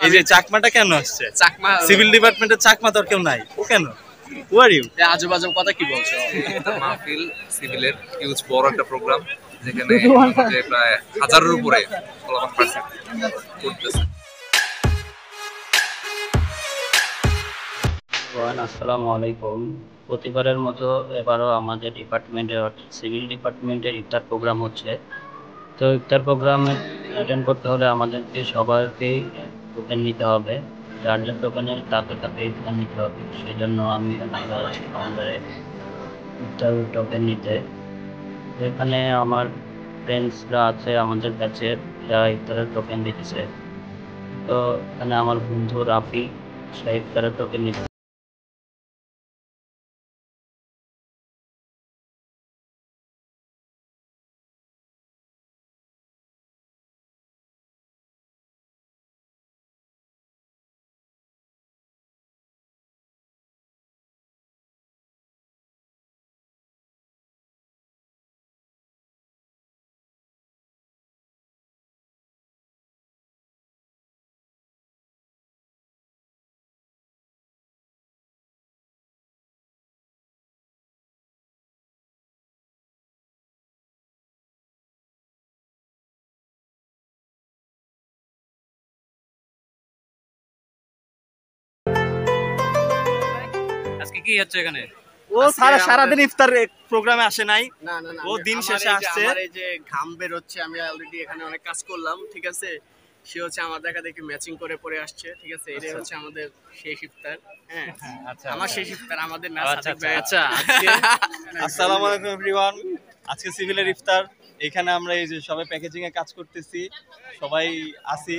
এই যে চাকমাটা কেন আসছে? চাকমা সিভিল ডিপার্টমেন্টের চাকমা তো কেউ নাই, ও কেন? হু আর ইউ? আজব আজব কথা কি বলছো? মাহফিল সিভিলের হিউজ বড় একটা প্রোগ্রাম, যেখানে যে প্রায় 1000-এর উপরে করতেছে। আসসালামু আলাইকুম। প্রতিবারের মতো এবারও আমাদের ডিপার্টমেন্টের সিভিল ডিপার্টমেন্টের ইফতার প্রোগ্রাম হচ্ছে। তো ইফতার প্রোগ্রামে অ্যাটেন্ড করতে হলে আমাদেরকে সবাইকেই টোকেন নিতে হবে। যার যার টোকেনের তাকে তাকে ইফতার নিতে হবে। সেই জন্য আমি আমাদের ইফতার টোকেন নিতে, এখানে আমার ফ্রেন্ডসরা আছে আমাদের ব্যাচের, যারা ইফতারের টোকেন দিতেছে। তো এখানে আমার বন্ধু রাফি সে ইফতারের টোকেন নিতে। আজকে কি হচ্ছে এখানে? ও সারাদিন ইফতার প্রোগ্রামে আসে নাই, ও দিন শেষে আসছে। আমার এই যে ঘাম বের হচ্ছে, আমি অলরেডি এখানে অনেক কাজ করলাম, ঠিক আছে। সে হচ্ছে আমার দেখা দেখি ম্যাচিং করে পরে আসছে, ঠিক আছে। এটাই হচ্ছে আমাদের শেষ ইফতার। হ্যাঁ আচ্ছা, আমার শেষ ইফতার আমাদের না। আচ্ছা আসসালামু আলাইকুম এভরিওয়ান। আজকে সিভিলের ইফতার, এখানে আমরা এই যে সবাই প্যাকেজিং এ কাজ করতেছি, সবাই আসি।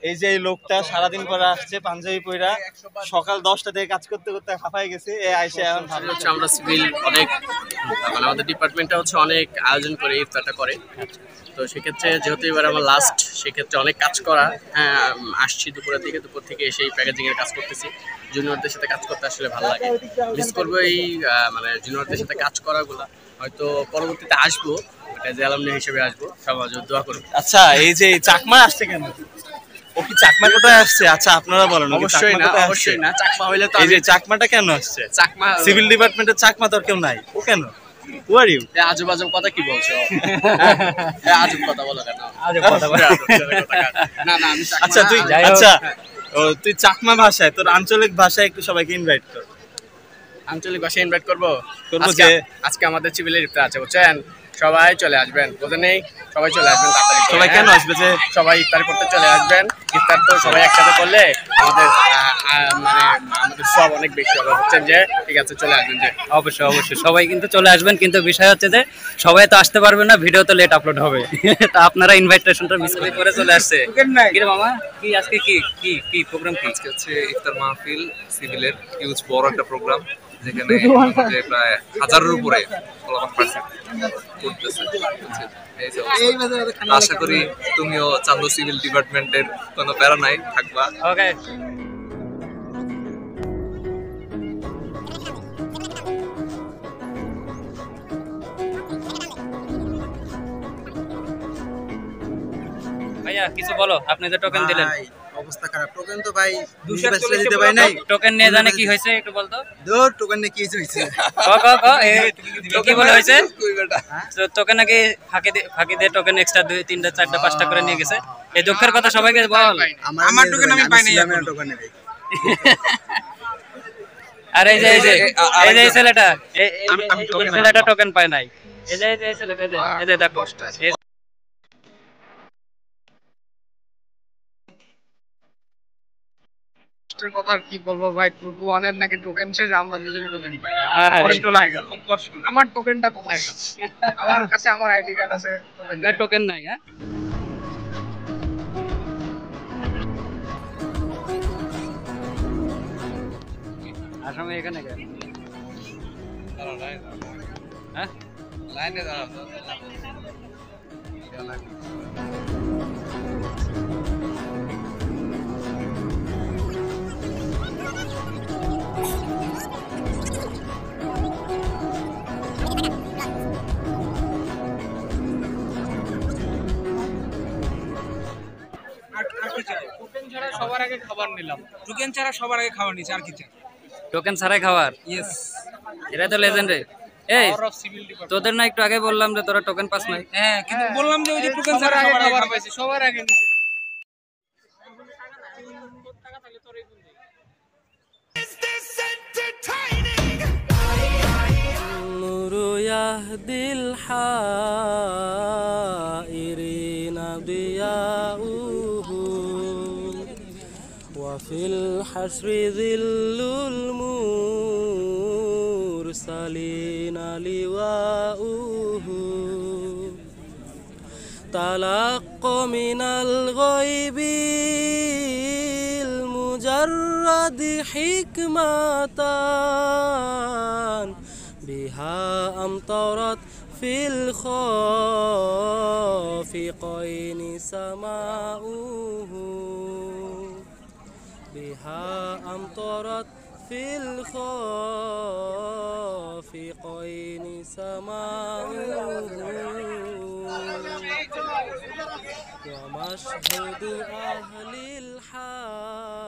এই যে এই লোকটা সারাদিন পরে আসছে পাঞ্জাবি পরা, সকাল 10টা থেকে কাজ করতে করতে হাঁপাই গেছে। এই আইসে এখন হচ্ছে আমরা সিভিল অনেক মানে আমাদের ডিপার্টমেন্টটা হচ্ছে অনেক আয়োজন করে ইফতারটা করে। তো সেক্ষেত্রে যেহেতু এবার আমার লাস্ট, সেক্ষেত্রে অনেক কাজ করা। হ্যাঁ আসছি দুপুরের দিকে, দুপুর থেকে এসে এই প্যাকেজিং এর কাজ করতেছি। জুনিয়রদের সাথে কাজ করতে আসলে ভালো লাগে, মিস করবো এই মানে জুনিয়রদের সাথে কাজ করাগুলা। হয়তো পরবর্তীতে আসবো, এটা যে অ্যালামনি হিসেবে আসবো, সমাজ দোয়া করবো। আচ্ছা এই যে চাকমা আসছে কেন? ও কি চাকমা কোথায় আসছে? আচ্ছা আপনারা বলেন। অবশ্যই না, অবশ্যই না। চাকমা হইলে তো এই যে চাকমাটা কেন আসছে? চাকমা সিভিল ডিপার্টমেন্টের চাকমা তো কেউ নাই, ও কেন? হু আর ইউ? আজব আজব কথা কি বলছো? আজব কথা বলো কেন? আজব কথা বলো না না, আমি আচ্ছা তুই আচ্ছা তুই চাকমা ভাষায়, তোর আঞ্চলিক ভাষায় একটু সবাইকে ইনভাইট কর। আঞ্চলিক ভাষায় ইনভাইট করবো যে আজকে আমাদের সিভিলের ইফতার আছে, বুঝছেন? সবাই চলে আসবেন, বুঝে নেই? সবাই চলে আসবেন তাড়াতাড়ি। সবাই কেন আসবে? যে সবাই ইফতার করতে চলে আসবেন। ইফতার তো সবাই একসাথে করলে আমাদের মানে আমাদের সব অনেক বেশি হবে, বুঝছেন? যে ঠিক আছে চলে আসবেন। যে অবশ্যই অবশ্যই সবাই কিন্তু চলে আসবেন, কিন্তু বিষয় হচ্ছে যে সবাই তো আসতে পারবে না, ভিডিও তো লেট আপলোড হবে। তা আপনারা ইনভাইটেশনটা মিস করে চলে আসছে। কি রে মামা, কি আজকে কি কি কি প্রোগ্রাম? কি আজকে হচ্ছে ইফতার মাহফিল সিভিলের হিউজ বড় একটা প্রোগ্রাম, যেখানে যে প্রায় 1000-এর উপরে করতেছে। আশা করি তুমিও চান্দু সিভিল ডিপার্টমেন্টের কোনো প্যারা নাই, থাকবা। ওকে ভাইয়া কিছু বলো, আপনি যে টোকেন দিলেন। অবস্থা খারাপ, টোকেন তো ভাই 200 দিতে পাই নাই। টোকেন নিয়ে জানে কি হয়েছে একটু বলতো। দূর টোকেন নিয়ে কি হয়েছে? কি বলে হয়েছে? টোকেন নাকি ফাঁকি দিয়ে টোকেন এক্সট্রা 2, 3, 4, 5টা করে নিয়ে গেছে। এই দুঃখের কথা সবাইকে বল। আমার টোকেন আমি পাই নাই, আমার টোকেন নেই। আর এই যে এই ছেলেটা, এই ছেলেটা টোকেন পায় নাই। এই যে এই ছেলেটা, এই যে দেখো কথা কি বলবো ভাই, অনেক নাকি টোকেন শেষ, আমরা আমার টোকেনটা কোথায়? আমার কাছে আমার আইডি কার্ড আছে, টোকেন নাই। হ্যাঁ আসামে এখানে কেন? হ্যাঁ লাইনে দাঁড়াও। টোকেন ছাড়া সবার আগে খাবার নিলাম। টোকেন ছাড়া সবার আগে খাবার নিচ্ছে আর কি চাই? টোকেন ছাড়াই খাবার, ইয়েস। এটা তো লেজেন্ডারি। এই পাওয়ার অফ সিভিল ডিপার্টমেন্ট। তোদের না একটু আগে বললাম যে তোরা টোকেন পাস নাই? হ্যাঁ, কিন্তু বললাম যে ওই যে টোকেন ছাড়া সবার আগে সবার আগে খাবার খাবার পাইছি, সবার আগে নিছি। نور يهدي الحائرين ضياؤه وفي الحشر ذل المرسلين لواؤه تلق من الغيب المجرد حكمة بها أمطرت في الخافقين سماؤه بها أمطرت في الخافقين سماؤه ومشهد أهل الحال